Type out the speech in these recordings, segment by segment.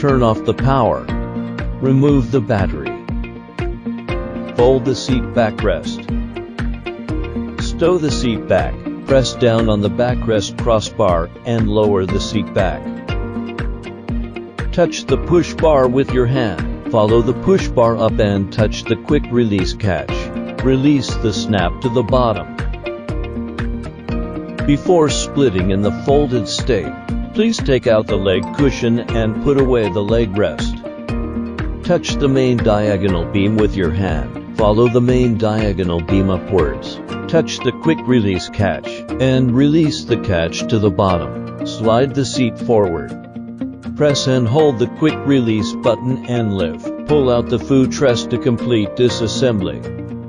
Turn off the power. Remove the battery. Fold the seat backrest. Stow the seat back. Press down on the backrest crossbar and lower the seat back. Touch the push bar with your hand. Follow the push bar up and touch the quick release catch. Release the snap to the bottom. Before splitting in the folded state, please take out the leg cushion and put away the leg rest. Touch the main diagonal beam with your hand. Follow the main diagonal beam upwards. Touch the quick release catch and release the catch to the bottom. Slide the seat forward. Press and hold the quick release button and lift. Pull out the footrest to complete disassembly.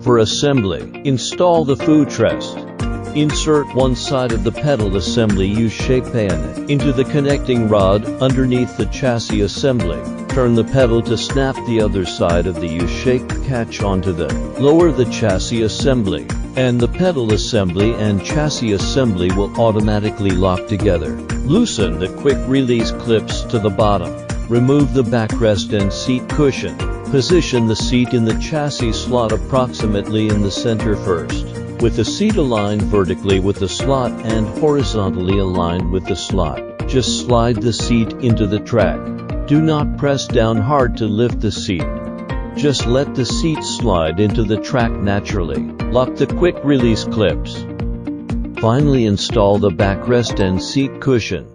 For assembly, install the footrest. Insert one side of the pedal assembly U-shaped bayonet into the connecting rod underneath the chassis assembly. Turn the pedal to snap the other side of the U-shaped catch onto the. Lower the chassis assembly, and the pedal assembly and chassis assembly will automatically lock together. Loosen the quick release clips to the bottom. Remove the backrest and seat cushion. Position the seat in the chassis slot approximately in the center first, with the seat aligned vertically with the slot and horizontally aligned with the slot. Just slide the seat into the track. Do not press down hard to lift the seat. Just let the seat slide into the track naturally. Lock the quick release clips. Finally, install the backrest and seat cushion.